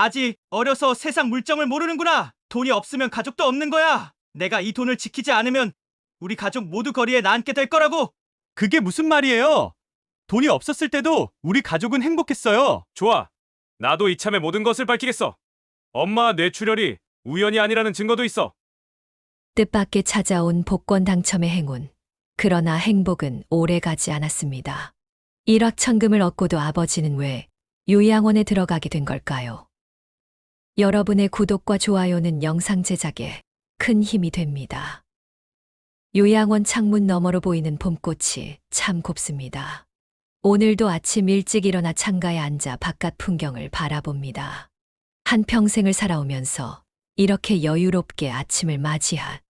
아직 어려서 세상 물정을 모르는구나. 돈이 없으면 가족도 없는 거야. 내가 이 돈을 지키지 않으면 우리 가족 모두 거리에 나앉게 될 거라고. 그게 무슨 말이에요? 돈이 없었을 때도 우리 가족은 행복했어요. 좋아. 나도 이참에 모든 것을 밝히겠어. 엄마 뇌출혈이 우연이 아니라는 증거도 있어. 뜻밖의 찾아온 복권 당첨의 행운. 그러나 행복은 오래가지 않았습니다. 일확천금을 얻고도 아버지는 왜 요양원에 들어가게 된 걸까요? 여러분의 구독과 좋아요는 영상 제작에 큰 힘이 됩니다. 요양원 창문 너머로 보이는 봄꽃이 참 곱습니다. 오늘도 아침 일찍 일어나 창가에 앉아 바깥 풍경을 바라봅니다. 한평생을 살아오면서 이렇게 여유롭게 아침을 맞이할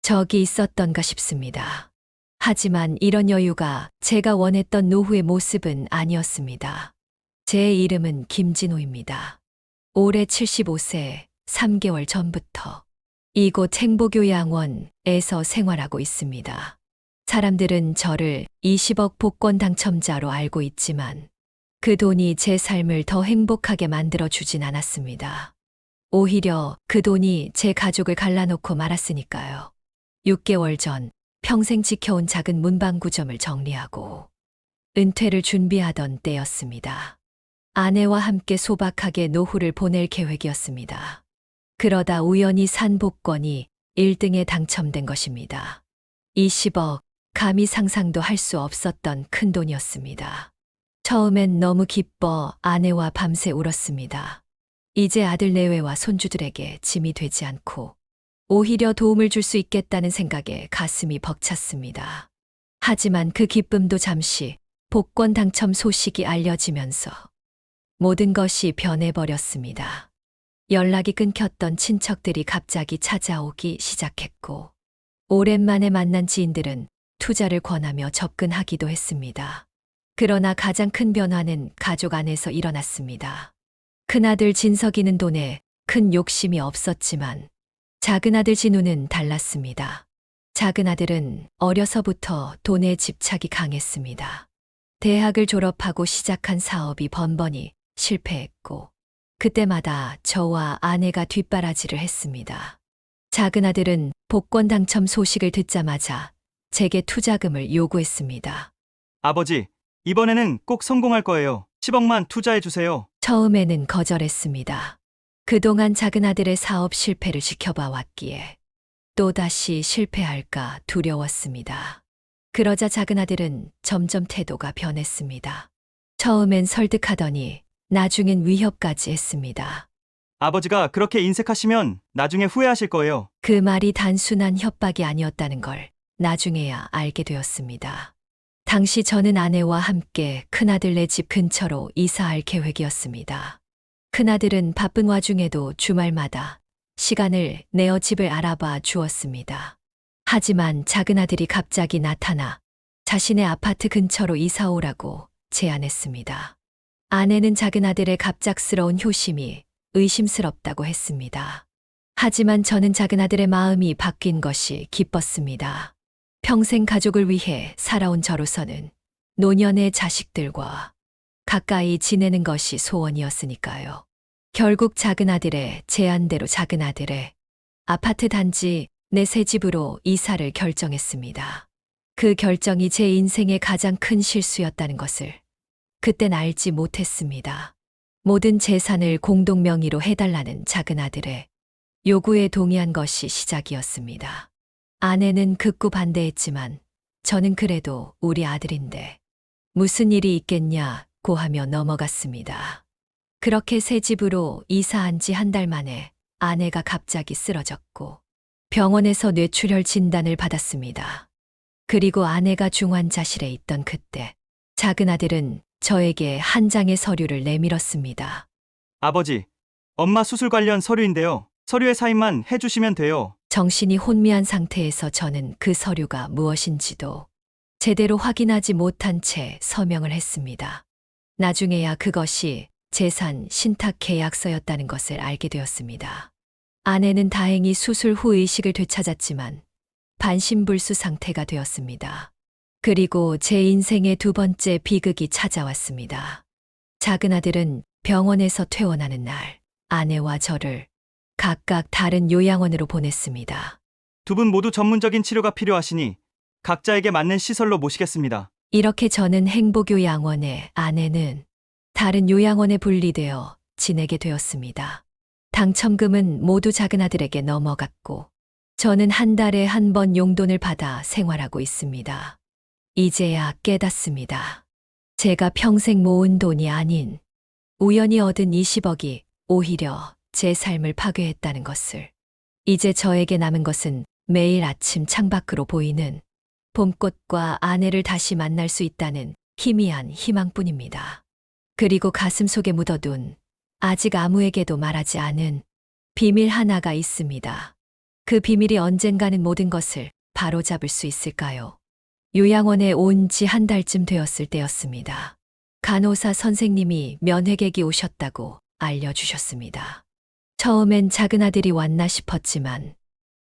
적이 있었던가 싶습니다. 하지만 이런 여유가 제가 원했던 노후의 모습은 아니었습니다. 제 이름은 김진호입니다. 올해 75세 3개월 전부터 이곳 행복요양원에서 생활하고 있습니다. 사람들은 저를 20억 복권 당첨자로 알고 있지만 그 돈이 제 삶을 더 행복하게 만들어주진 않았습니다. 오히려 그 돈이 제 가족을 갈라놓고 말았으니까요. 6개월 전 평생 지켜온 작은 문방구점을 정리하고 은퇴를 준비하던 때였습니다. 아내와 함께 소박하게 노후를 보낼 계획이었습니다. 그러다 우연히 산 복권이 1등에 당첨된 것입니다. 20억, 감히 상상도 할 수 없었던 큰 돈이었습니다. 처음엔 너무 기뻐 아내와 밤새 울었습니다. 이제 아들 내외와 손주들에게 짐이 되지 않고 오히려 도움을 줄 수 있겠다는 생각에 가슴이 벅찼습니다. 하지만 그 기쁨도 잠시 복권 당첨 소식이 알려지면서 모든 것이 변해버렸습니다. 연락이 끊겼던 친척들이 갑자기 찾아오기 시작했고 오랜만에 만난 지인들은 투자를 권하며 접근하기도 했습니다. 그러나 가장 큰 변화는 가족 안에서 일어났습니다. 큰아들 진석이는 돈에 큰 욕심이 없었지만 작은아들 진우는 달랐습니다. 작은아들은 어려서부터 돈에 집착이 강했습니다. 대학을 졸업하고 시작한 사업이 번번이 실패했고 그때마다 저와 아내가 뒷바라지를 했습니다. 작은아들은 복권 당첨 소식을 듣자마자 제게 투자금을 요구했습니다. 아버지, 이번에는 꼭 성공할 거예요. 10억만 투자해 주세요. 처음에는 거절했습니다. 그동안 작은아들의 사업 실패를 지켜봐 왔기에 또다시 실패할까 두려웠습니다. 그러자 작은아들은 점점 태도가 변했습니다. 처음엔 설득하더니 나중엔 위협까지 했습니다. 아버지가 그렇게 인색하시면 나중에 후회하실 거예요. 그 말이 단순한 협박이 아니었다는 걸 나중에야 알게 되었습니다. 당시 저는 아내와 함께 큰아들네 집 근처로 이사할 계획이었습니다. 큰아들은 바쁜 와중에도 주말마다 시간을 내어 집을 알아봐 주었습니다. 하지만 작은아들이 갑자기 나타나 자신의 아파트 근처로 이사 오라고 제안했습니다. 아내는 작은아들의 갑작스러운 효심이 의심스럽다고 했습니다. 하지만 저는 작은아들의 마음이 바뀐 것이 기뻤습니다. 평생 가족을 위해 살아온 저로서는 노년의 자식들과 가까이 지내는 것이 소원이었으니까요. 결국 작은아들의 제안대로 작은아들의 아파트 단지 내 새 집으로 이사를 결정했습니다. 그 결정이 제 인생의 가장 큰 실수였다는 것을 그땐 알지 못했습니다. 모든 재산을 공동 명의로 해달라는 작은아들의 요구에 동의한 것이 시작이었습니다. 아내는 극구 반대했지만 저는 그래도 우리 아들인데 무슨 일이 있겠냐고 하며 넘어갔습니다. 그렇게 새 집으로 이사한 지 한 달 만에 아내가 갑자기 쓰러졌고 병원에서 뇌출혈 진단을 받았습니다. 그리고 아내가 중환자실에 있던 그때 작은아들은 저에게 한 장의 서류를 내밀었습니다. 아버지, 엄마 수술 관련 서류인데요. 서류에 사인만 해주시면 돼요. 정신이 혼미한 상태에서 저는 그 서류가 무엇인지도 제대로 확인하지 못한 채 서명을 했습니다. 나중에야 그것이 재산 신탁 계약서였다는 것을 알게 되었습니다. 아내는 다행히 수술 후 의식을 되찾았지만 반신불수 상태가 되었습니다. 그리고 제 인생의 두 번째 비극이 찾아왔습니다. 작은아들은 병원에서 퇴원하는 날 아내와 저를 각각 다른 요양원으로 보냈습니다. 두 분 모두 전문적인 치료가 필요하시니 각자에게 맞는 시설로 모시겠습니다. 이렇게 저는 행복요양원에, 아내는 다른 요양원에 분리되어 지내게 되었습니다. 당첨금은 모두 작은아들에게 넘어갔고 저는 한 달에 한 번 용돈을 받아 생활하고 있습니다. 이제야 깨닫습니다. 제가 평생 모은 돈이 아닌 우연히 얻은 20억이 오히려 제 삶을 파괴했다는 것을. 이제 저에게 남은 것은 매일 아침 창밖으로 보이는 봄꽃과 아내를 다시 만날 수 있다는 희미한 희망뿐입니다. 그리고 가슴 속에 묻어둔 아직 아무에게도 말하지 않은 비밀 하나가 있습니다. 그 비밀이 언젠가는 모든 것을 바로잡을 수 있을까요? 요양원에 온 지 한 달쯤 되었을 때였습니다. 간호사 선생님이 면회객이 오셨다고 알려주셨습니다. 처음엔 작은아들이 왔나 싶었지만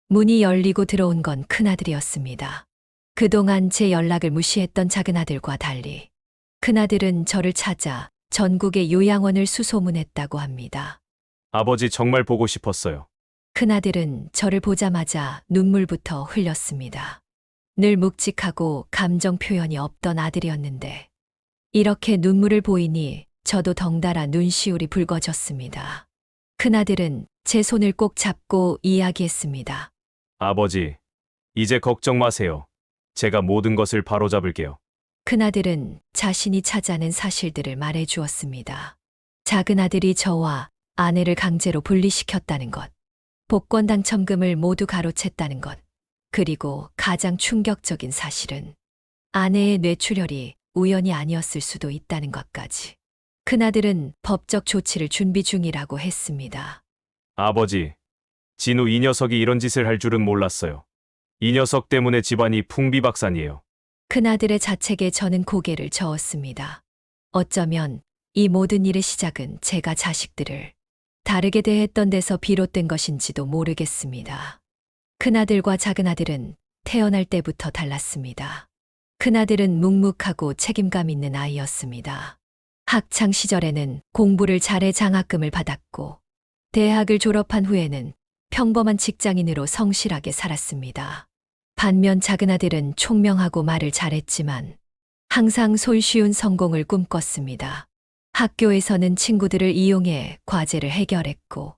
문이 열리고 들어온 건 큰아들이었습니다. 그동안 제 연락을 무시했던 작은아들과 달리 큰아들은 저를 찾아 전국의 요양원을 수소문했다고 합니다. 아버지 정말 보고 싶었어요. 큰아들은 저를 보자마자 눈물부터 흘렸습니다. 늘 묵직하고 감정 표현이 없던 아들이었는데 이렇게 눈물을 보이니 저도 덩달아 눈시울이 붉어졌습니다. 큰아들은 제 손을 꼭 잡고 이야기했습니다. 아버지, 이제 걱정 마세요. 제가 모든 것을 바로잡을게요. 큰아들은 자신이 찾아낸 사실들을 말해 주었습니다. 작은아들이 저와 아내를 강제로 분리시켰다는 것, 복권 당첨금을 모두 가로챘다는 것, 그리고 가장 충격적인 사실은 아내의 뇌출혈이 우연이 아니었을 수도 있다는 것까지. 큰아들은 법적 조치를 준비 중이라고 했습니다. 아버지, 진우 이 녀석이 이런 짓을 할 줄은 몰랐어요. 이 녀석 때문에 집안이 풍비박산이에요. 큰아들의 자책에 저는 고개를 저었습니다. 어쩌면 이 모든 일의 시작은 제가 자식들을 다르게 대했던 데서 비롯된 것인지도 모르겠습니다. 큰아들과 작은아들은 태어날 때부터 달랐습니다. 큰아들은 묵묵하고 책임감 있는 아이였습니다. 학창 시절에는 공부를 잘해 장학금을 받았고 대학을 졸업한 후에는 평범한 직장인으로 성실하게 살았습니다. 반면 작은아들은 총명하고 말을 잘했지만 항상 손쉬운 성공을 꿈꿨습니다. 학교에서는 친구들을 이용해 과제를 해결했고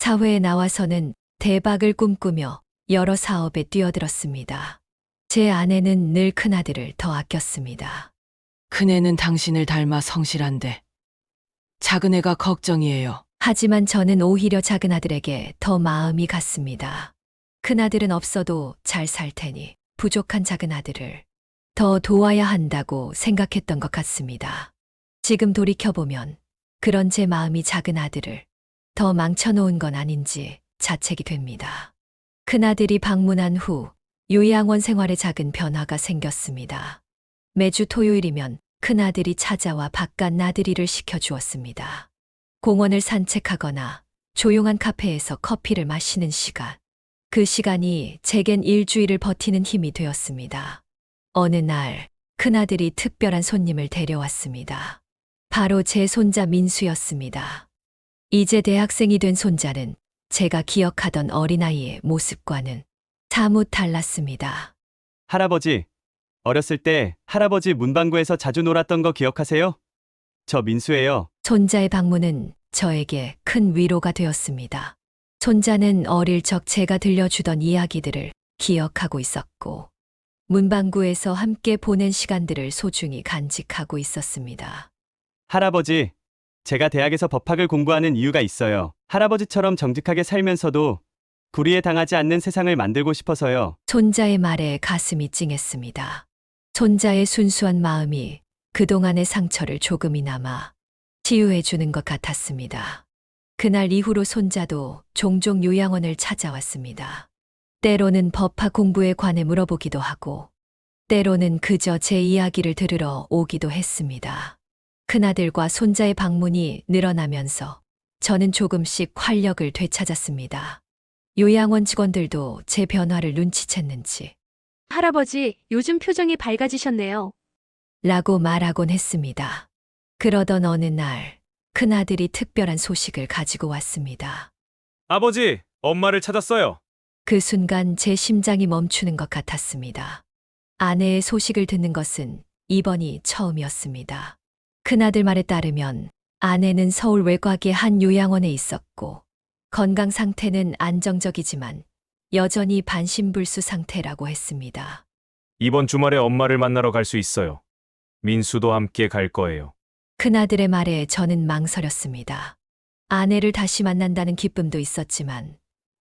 사회에 나와서는 대박을 꿈꾸며 여러 사업에 뛰어들었습니다. 제 아내는 늘 큰아들을 더 아꼈습니다. 큰애는 당신을 닮아 성실한데 작은애가 걱정이에요. 하지만 저는 오히려 작은아들에게 더 마음이 갔습니다. 큰아들은 없어도 잘 살 테니 부족한 작은아들을 더 도와야 한다고 생각했던 것 같습니다. 지금 돌이켜보면 그런 제 마음이 작은아들을 더 망쳐놓은 건 아닌지 자책이 됩니다. 큰아들이 방문한 후 요양원 생활에 작은 변화가 생겼습니다. 매주 토요일이면 큰아들이 찾아와 바깥 나들이를 시켜주었습니다. 공원을 산책하거나 조용한 카페에서 커피를 마시는 시간. 그 시간이 제겐 일주일을 버티는 힘이 되었습니다. 어느 날 큰아들이 특별한 손님을 데려왔습니다. 바로 제 손자 민수였습니다. 이제 대학생이 된 손자는 제가 기억하던 어린아이의 모습과는 사뭇 달랐습니다. 할아버지, 어렸을 때 할아버지 문방구에서 자주 놀았던 거 기억하세요? 저 민수예요. 손자의 방문은 저에게 큰 위로가 되었습니다. 손자는 어릴 적 제가 들려주던 이야기들을 기억하고 있었고, 문방구에서 함께 보낸 시간들을 소중히 간직하고 있었습니다. 할아버지, 제가 대학에서 법학을 공부하는 이유가 있어요. 할아버지처럼 정직하게 살면서도 불의에 당하지 않는 세상을 만들고 싶어서요. 손자의 말에 가슴이 찡했습니다. 손자의 순수한 마음이 그동안의 상처를 조금이나마 치유해주는 것 같았습니다. 그날 이후로 손자도 종종 요양원을 찾아왔습니다. 때로는 법학 공부에 관해 물어보기도 하고, 때로는 그저 제 이야기를 들으러 오기도 했습니다. 큰아들과 손자의 방문이 늘어나면서 저는 조금씩 활력을 되찾았습니다. 요양원 직원들도 제 변화를 눈치챘는지 할아버지, 요즘 표정이 밝아지셨네요. 라고 말하곤 했습니다. 그러던 어느 날 큰아들이 특별한 소식을 가지고 왔습니다. 아버지, 엄마를 찾았어요. 그 순간 제 심장이 멈추는 것 같았습니다. 아내의 소식을 듣는 것은 이번이 처음이었습니다. 큰아들 말에 따르면 아내는 서울 외곽의 한 요양원에 있었고 건강 상태는 안정적이지만 여전히 반신불수 상태라고 했습니다. 이번 주말에 엄마를 만나러 갈 수 있어요. 민수도 함께 갈 거예요. 큰아들의 말에 저는 망설였습니다. 아내를 다시 만난다는 기쁨도 있었지만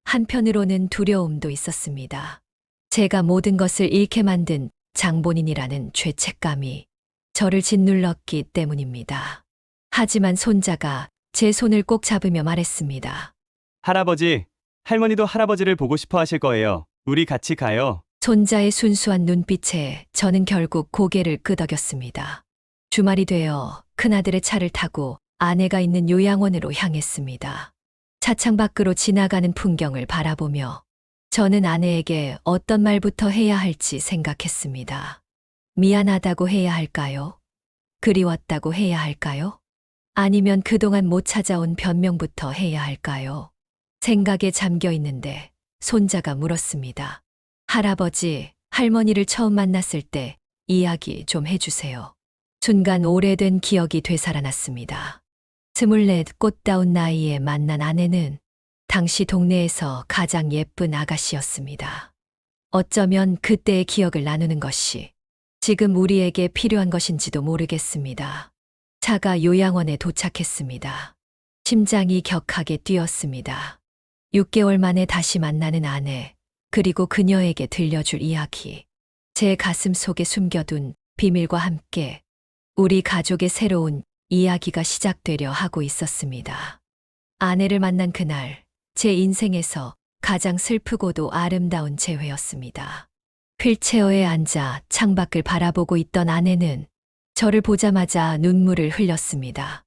한편으로는 두려움도 있었습니다. 제가 모든 것을 잃게 만든 장본인이라는 죄책감이 저를 짓눌렀기 때문입니다. 하지만 손자가 제 손을 꼭 잡으며 말했습니다. 할아버지, 할머니도 할아버지를 보고 싶어 하실 거예요. 우리 같이 가요. 손자의 순수한 눈빛에 저는 결국 고개를 끄덕였습니다. 주말이 되어 큰아들의 차를 타고 아내가 있는 요양원으로 향했습니다. 차창 밖으로 지나가는 풍경을 바라보며 저는 아내에게 어떤 말부터 해야 할지 생각했습니다. 미안하다고 해야 할까요? 그리웠다고 해야 할까요? 아니면 그동안 못 찾아온 변명부터 해야 할까요? 생각에 잠겨 있는데 손자가 물었습니다. 할아버지, 할머니를 처음 만났을 때 이야기 좀 해주세요. 순간 오래된 기억이 되살아났습니다. 24 꽃다운 나이에 만난 아내는 당시 동네에서 가장 예쁜 아가씨였습니다. 어쩌면 그때의 기억을 나누는 것이 지금 우리에게 필요한 것인지도 모르겠습니다. 차가 요양원에 도착했습니다. 심장이 격하게 뛰었습니다. 6개월 만에 다시 만나는 아내, 그리고 그녀에게 들려줄 이야기. 제 가슴 속에 숨겨둔 비밀과 함께 우리 가족의 새로운 이야기가 시작되려 하고 있었습니다. 아내를 만난 그날, 제 인생에서 가장 슬프고도 아름다운 재회였습니다. 휠체어에 앉아 창밖을 바라보고 있던 아내는 저를 보자마자 눈물을 흘렸습니다.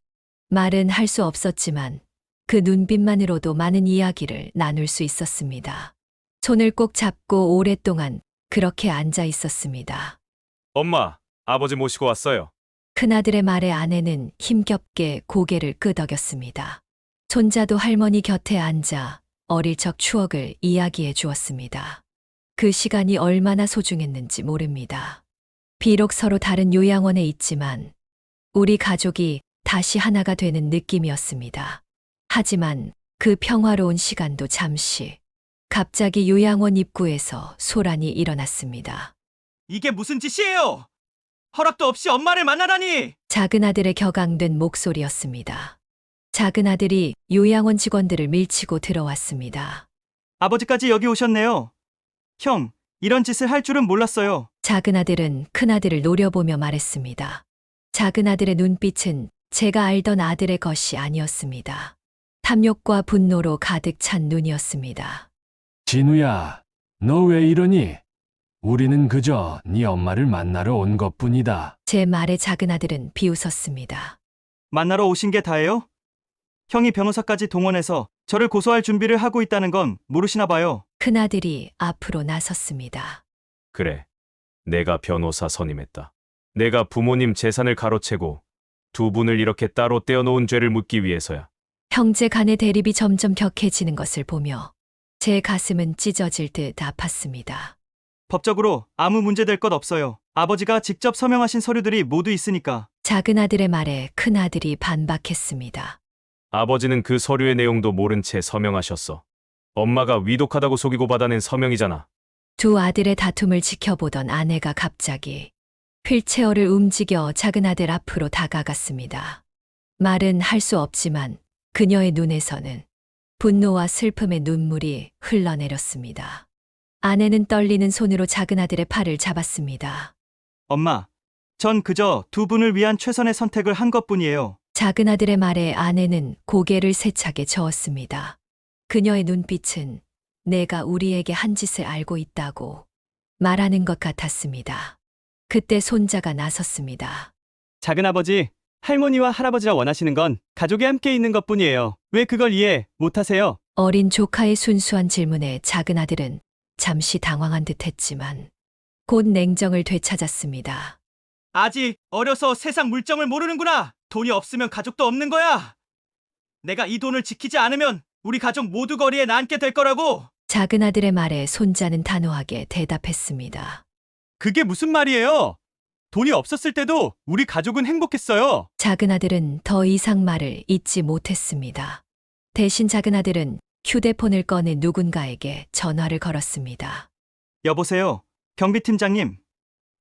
말은 할 수 없었지만 그 눈빛만으로도 많은 이야기를 나눌 수 있었습니다. 손을 꼭 잡고 오랫동안 그렇게 앉아 있었습니다. 엄마, 아버지 모시고 왔어요. 큰아들의 말에 아내는 힘겹게 고개를 끄덕였습니다. 손자도 할머니 곁에 앉아 어릴 적 추억을 이야기해 주었습니다. 그 시간이 얼마나 소중했는지 모릅니다. 비록 서로 다른 요양원에 있지만 우리 가족이 다시 하나가 되는 느낌이었습니다. 하지만 그 평화로운 시간도 잠시, 갑자기 요양원 입구에서 소란이 일어났습니다. 이게 무슨 짓이에요? 허락도 없이 엄마를 만나다니! 작은 아들의 격앙된 목소리였습니다. 작은 아들이 요양원 직원들을 밀치고 들어왔습니다. 아버지까지 여기 오셨네요. 형, 이런 짓을 할 줄은 몰랐어요. 작은 아들은 큰 아들을 노려보며 말했습니다. 작은 아들의 눈빛은 제가 알던 아들의 것이 아니었습니다. 탐욕과 분노로 가득 찬 눈이었습니다. 진우야, 너 왜 이러니? 우리는 그저 네 엄마를 만나러 온 것뿐이다. 제 말에 작은 아들은 비웃었습니다. 만나러 오신 게 다예요? 형이 변호사까지 동원해서 저를 고소할 준비를 하고 있다는 건 모르시나 봐요. 큰 아들이 앞으로 나섰습니다. 그래, 내가 변호사 선임했다. 내가 부모님 재산을 가로채고 두 분을 이렇게 따로 떼어놓은 죄를 묻기 위해서야. 형제 간의 대립이 점점 격해지는 것을 보며 제 가슴은 찢어질 듯 아팠습니다. 법적으로 아무 문제될 것 없어요. 아버지가 직접 서명하신 서류들이 모두 있으니까. 작은 아들의 말에 큰 아들이 반박했습니다. 아버지는 그 서류의 내용도 모른 채 서명하셨어. 엄마가 위독하다고 속이고 받아낸 서명이잖아. 두 아들의 다툼을 지켜보던 아내가 갑자기 휠체어를 움직여 작은 아들 앞으로 다가갔습니다. 말은 할 수 없지만 그녀의 눈에서는 분노와 슬픔의 눈물이 흘러내렸습니다. 아내는 떨리는 손으로 작은 아들의 팔을 잡았습니다. 엄마, 전 그저 두 분을 위한 최선의 선택을 한 것뿐이에요. 작은 아들의 말에 아내는 고개를 세차게 저었습니다. 그녀의 눈빛은 내가 우리에게 한 짓을 알고 있다고 말하는 것 같았습니다. 그때 손자가 나섰습니다. 작은아버지, 할머니와 할아버지가 원하시는 건 가족이 함께 있는 것뿐이에요. 왜 그걸 이해 못하세요? 어린 조카의 순수한 질문에 작은 아들은 잠시 당황한 듯 했지만 곧 냉정을 되찾았습니다. 아직 어려서 세상 물정을 모르는구나. 돈이 없으면 가족도 없는 거야. 내가 이 돈을 지키지 않으면 우리 가족 모두 거리에 나앉게 될 거라고. 작은 아들의 말에 손자는 단호하게 대답했습니다. 그게 무슨 말이에요? 돈이 없었을 때도 우리 가족은 행복했어요. 작은 아들은 더 이상 말을 잇지 못했습니다. 대신 작은 아들은 휴대폰을 꺼내 누군가에게 전화를 걸었습니다. 여보세요. 경비팀장님.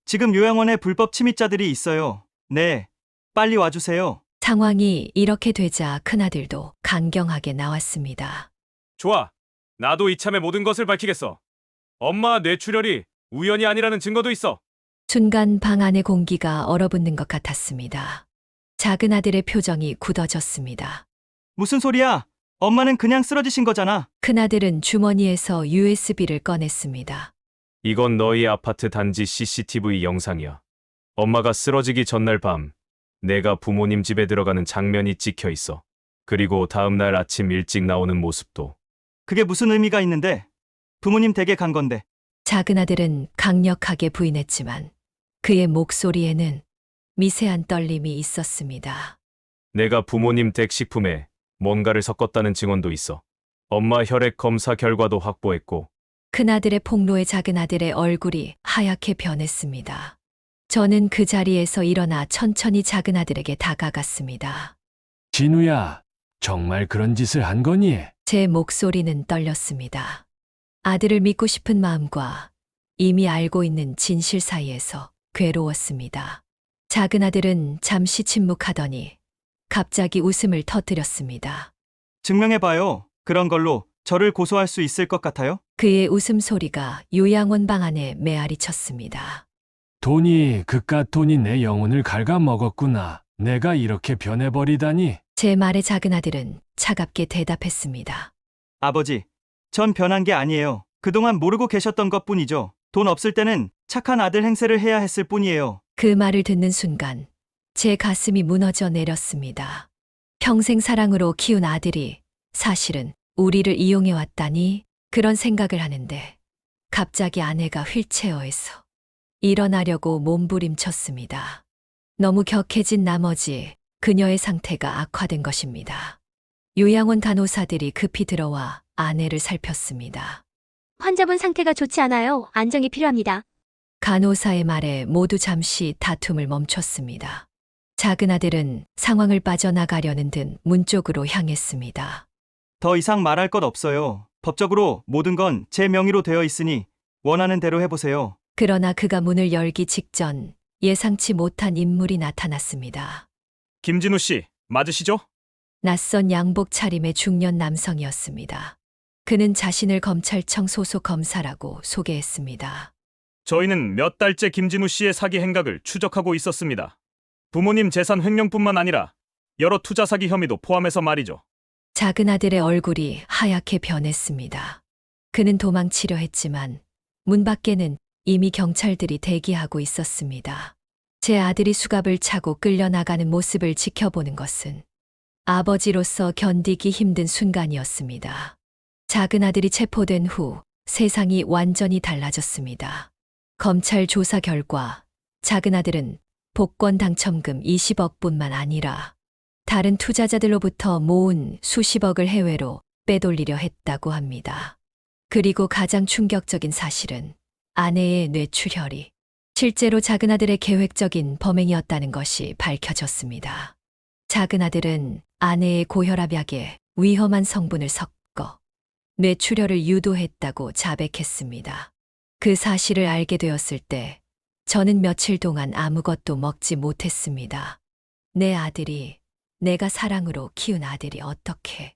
지금 요양원에 불법 침입자들이 있어요. 네. 빨리 와주세요. 상황이 이렇게 되자 큰아들도 강경하게 나왔습니다. 좋아. 나도 이참에 모든 것을 밝히겠어. 엄마 뇌출혈이 우연이 아니라는 증거도 있어. 순간 방 안의 공기가 얼어붙는 것 같았습니다. 작은 아들의 표정이 굳어졌습니다. 무슨 소리야? 엄마는 그냥 쓰러지신 거잖아. 큰아들은 주머니에서 USB를 꺼냈습니다. 이건 너희 아파트 단지 CCTV 영상이야. 엄마가 쓰러지기 전날 밤 내가 부모님 집에 들어가는 장면이 찍혀 있어. 그리고 다음 날 아침 일찍 나오는 모습도. 그게 무슨 의미가 있는데? 부모님 댁에 간 건데. 작은 아들은 강력하게 부인했지만 그의 목소리에는 미세한 떨림이 있었습니다. 내가 부모님 댁 식품에 뭔가를 섞었다는 증언도 있어. 엄마 혈액 검사 결과도 확보했고. 큰아들의 폭로에 작은 아들의 얼굴이 하얗게 변했습니다. 저는 그 자리에서 일어나 천천히 작은 아들에게 다가갔습니다. 진우야, 정말 그런 짓을 한 거니? 제 목소리는 떨렸습니다. 아들을 믿고 싶은 마음과 이미 알고 있는 진실 사이에서 괴로웠습니다. 작은 아들은 잠시 침묵하더니 갑자기 웃음을 터뜨렸습니다. 증명해봐요. 그런 걸로 저를 고소할 수 있을 것 같아요? 그의 웃음소리가 요양원 방 안에 메아리 쳤습니다. 그깟 돈이 내 영혼을 갉아먹었구나. 내가 이렇게 변해버리다니. 제 말에 작은 아들은 차갑게 대답했습니다. 아버지, 전 변한 게 아니에요. 그동안 모르고 계셨던 것 뿐이죠. 돈 없을 때는 착한 아들 행세를 해야 했을 뿐이에요. 그 말을 듣는 순간 제 가슴이 무너져 내렸습니다. 평생 사랑으로 키운 아들이 사실은 우리를 이용해왔다니 그런 생각을 하는데 갑자기 아내가 휠체어에서 일어나려고 몸부림쳤습니다. 너무 격해진 나머지 그녀의 상태가 악화된 것입니다. 요양원 간호사들이 급히 들어와 아내를 살폈습니다. 환자분 상태가 좋지 않아요. 안정이 필요합니다. 간호사의 말에 모두 잠시 다툼을 멈췄습니다. 작은 아들은 상황을 빠져나가려는 듯 문 쪽으로 향했습니다. 더 이상 말할 것 없어요. 법적으로 모든 건 제 명의로 되어 있으니 원하는 대로 해보세요. 그러나 그가 문을 열기 직전 예상치 못한 인물이 나타났습니다. 김진우 씨, 맞으시죠? 낯선 양복 차림의 중년 남성이었습니다. 그는 자신을 검찰청 소속 검사라고 소개했습니다. 저희는 몇 달째 김진우 씨의 사기 행각을 추적하고 있었습니다. 부모님 재산 횡령뿐만 아니라 여러 투자 사기 혐의도 포함해서 말이죠. 작은 아들의 얼굴이 하얗게 변했습니다. 그는 도망치려 했지만 문 밖에는 이미 경찰들이 대기하고 있었습니다. 제 아들이 수갑을 차고 끌려나가는 모습을 지켜보는 것은 아버지로서 견디기 힘든 순간이었습니다. 작은 아들이 체포된 후 세상이 완전히 달라졌습니다. 검찰 조사 결과 작은 아들은 복권 당첨금 20억뿐만 아니라 다른 투자자들로부터 모은 수십억을 해외로 빼돌리려 했다고 합니다. 그리고 가장 충격적인 사실은 아내의 뇌출혈이 실제로 작은 아들의 계획적인 범행이었다는 것이 밝혀졌습니다. 작은 아들은 아내의 고혈압약에 위험한 성분을 섞어 뇌출혈을 유도했다고 자백했습니다. 그 사실을 알게 되었을 때 저는 며칠 동안 아무것도 먹지 못했습니다. 내 아들이, 내가 사랑으로 키운 아들이 어떻게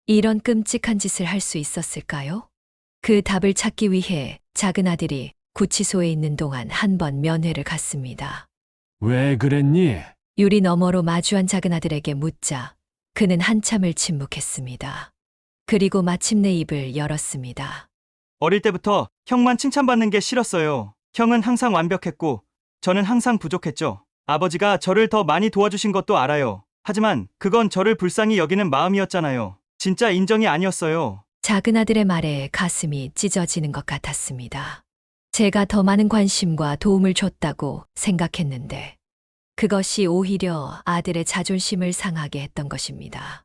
이런 끔찍한 짓을 할 수 있었을까요? 그 답을 찾기 위해 작은 아들이 구치소에 있는 동안 한 번 면회를 갔습니다. 왜 그랬니? 유리 너머로 마주한 작은 아들에게 묻자 그는 한참을 침묵했습니다. 그리고 마침내 입을 열었습니다. 어릴 때부터 형만 칭찬받는 게 싫었어요. 형은 항상 완벽했고 저는 항상 부족했죠. 아버지가 저를 더 많이 도와주신 것도 알아요. 하지만 그건 저를 불쌍히 여기는 마음이었잖아요. 진짜 인정이 아니었어요. 작은 아들의 말에 가슴이 찢어지는 것 같았습니다. 제가 더 많은 관심과 도움을 줬다고 생각했는데 그것이 오히려 아들의 자존심을 상하게 했던 것입니다.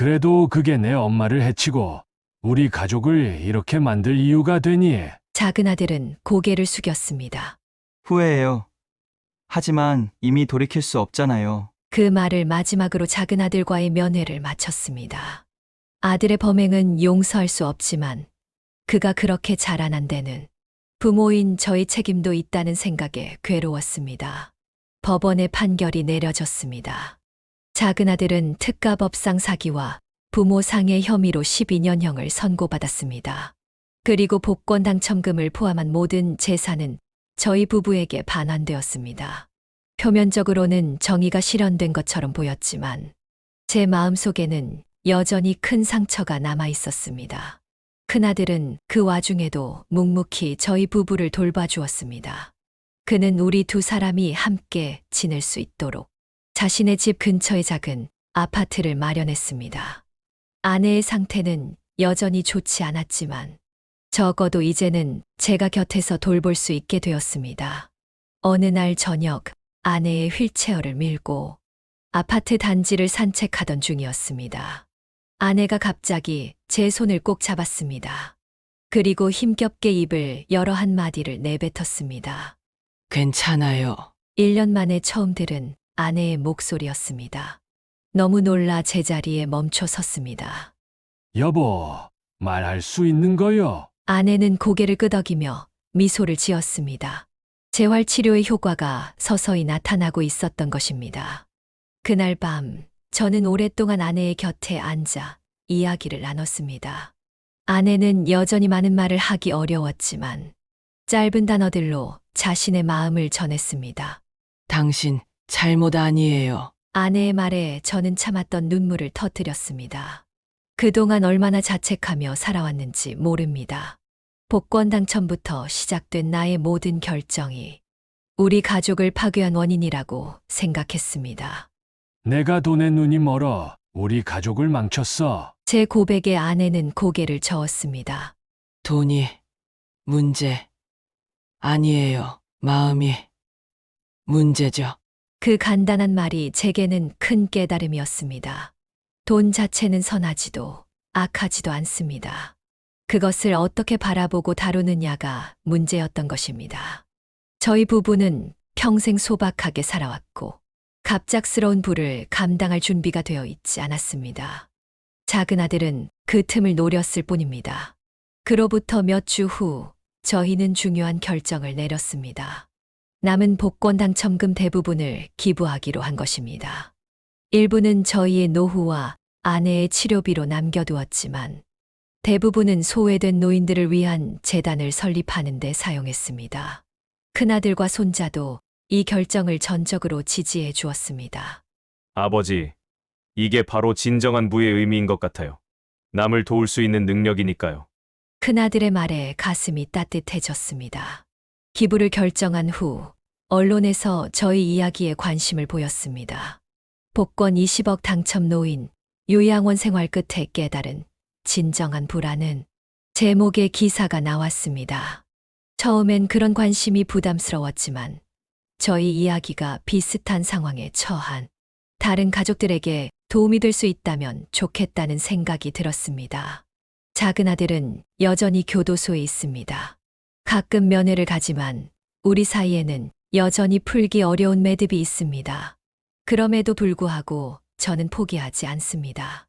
그래도 그게 내 엄마를 해치고 우리 가족을 이렇게 만들 이유가 되니? 작은 아들은 고개를 숙였습니다. 후회해요. 하지만 이미 돌이킬 수 없잖아요. 그 말을 마지막으로 작은 아들과의 면회를 마쳤습니다. 아들의 범행은 용서할 수 없지만 그가 그렇게 자라난 데는 부모인 저희 책임도 있다는 생각에 괴로웠습니다. 법원의 판결이 내려졌습니다. 작은 아들은 특가법상 사기와 부모 상해 혐의로 12년형을 선고받았습니다. 그리고 복권 당첨금을 포함한 모든 재산은 저희 부부에게 반환되었습니다. 표면적으로는 정의가 실현된 것처럼 보였지만 제 마음속에는 여전히 큰 상처가 남아 있었습니다. 큰아들은 그 와중에도 묵묵히 저희 부부를 돌봐주었습니다. 그는 우리 두 사람이 함께 지낼 수 있도록 자신의 집 근처에 작은 아파트를 마련했습니다. 아내의 상태는 여전히 좋지 않았지만 적어도 이제는 제가 곁에서 돌볼 수 있게 되었습니다. 어느 날 저녁 아내의 휠체어를 밀고 아파트 단지를 산책하던 중이었습니다. 아내가 갑자기 제 손을 꼭 잡았습니다. 그리고 힘겹게 입을 여러 한마디를 내뱉었습니다. 괜찮아요. 1년 만에 처음 들은 아내의 목소리였습니다. 너무 놀라 제자리에 멈춰 섰습니다. 여보, 말할 수 있는 거요? 아내는 고개를 끄덕이며 미소를 지었습니다. 재활치료의 효과가 서서히 나타나고 있었던 것입니다. 그날 밤 저는 오랫동안 아내의 곁에 앉아 이야기를 나눴습니다. 아내는 여전히 많은 말을 하기 어려웠지만 짧은 단어들로 자신의 마음을 전했습니다. 당신 잘못 아니에요. 아내의 말에 저는 참았던 눈물을 터뜨렸습니다. 그동안 얼마나 자책하며 살아왔는지 모릅니다. 복권 당첨부터 시작된 나의 모든 결정이 우리 가족을 파괴한 원인이라고 생각했습니다. 내가 돈에 눈이 멀어 우리 가족을 망쳤어. 제 고백에 아내는 고개를 저었습니다. 돈이 문제 아니에요. 마음이 문제죠. 그 간단한 말이 제게는 큰 깨달음이었습니다. 돈 자체는 선하지도 악하지도 않습니다. 그것을 어떻게 바라보고 다루느냐가 문제였던 것입니다. 저희 부부는 평생 소박하게 살아왔고 갑작스러운 부를 감당할 준비가 되어 있지 않았습니다. 작은 아들은 그 틈을 노렸을 뿐입니다. 그로부터 몇 주 후 저희는 중요한 결정을 내렸습니다. 남은 복권 당첨금 대부분을 기부하기로 한 것입니다. 일부는 저희의 노후와 아내의 치료비로 남겨두었지만 대부분은 소외된 노인들을 위한 재단을 설립하는 데 사용했습니다. 큰아들과 손자도 이 결정을 전적으로 지지해 주었습니다. 아버지, 이게 바로 진정한 부의 의미인 것 같아요. 남을 도울 수 있는 능력이니까요. 큰아들의 말에 가슴이 따뜻해졌습니다. 기부를 결정한 후 언론에서 저희 이야기에 관심을 보였습니다. 복권 20억 당첨 노인, 요양원 생활 끝에 깨달은 진정한 불안은 제목의 기사가 나왔습니다. 처음엔 그런 관심이 부담스러웠지만 저희 이야기가 비슷한 상황에 처한 다른 가족들에게 도움이 될 수 있다면 좋겠다는 생각이 들었습니다. 작은 아들은 여전히 교도소에 있습니다. 가끔 면회를 가지만 우리 사이에는 여전히 풀기 어려운 매듭이 있습니다. 그럼에도 불구하고 저는 포기하지 않습니다.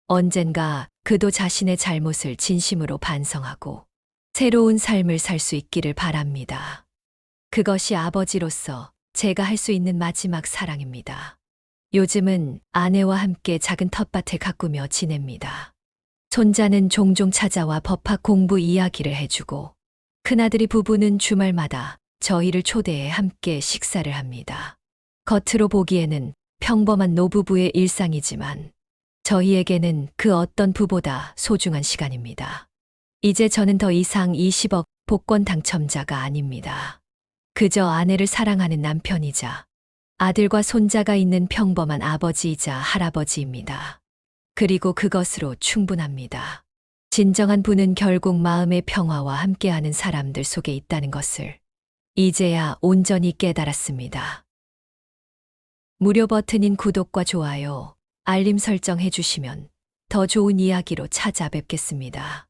언젠가 그도 자신의 잘못을 진심으로 반성하고 새로운 삶을 살 수 있기를 바랍니다. 그것이 아버지로서 제가 할 수 있는 마지막 사랑입니다. 요즘은 아내와 함께 작은 텃밭을 가꾸며 지냅니다. 손자는 종종 찾아와 법학 공부 이야기를 해주고 큰아들이 부부는 주말마다 저희를 초대해 함께 식사를 합니다. 겉으로 보기에는 평범한 노부부의 일상이지만 저희에게는 그 어떤 부보다 소중한 시간입니다. 이제 저는 더 이상 20억 복권 당첨자가 아닙니다. 그저 아내를 사랑하는 남편이자 아들과 손자가 있는 평범한 아버지이자 할아버지입니다. 그리고 그것으로 충분합니다. 진정한 부는 결국 마음의 평화와 함께하는 사람들 속에 있다는 것을 이제야 온전히 깨달았습니다. 무료 버튼인 구독과 좋아요, 알림 설정 해주시면 더 좋은 이야기로 찾아뵙겠습니다.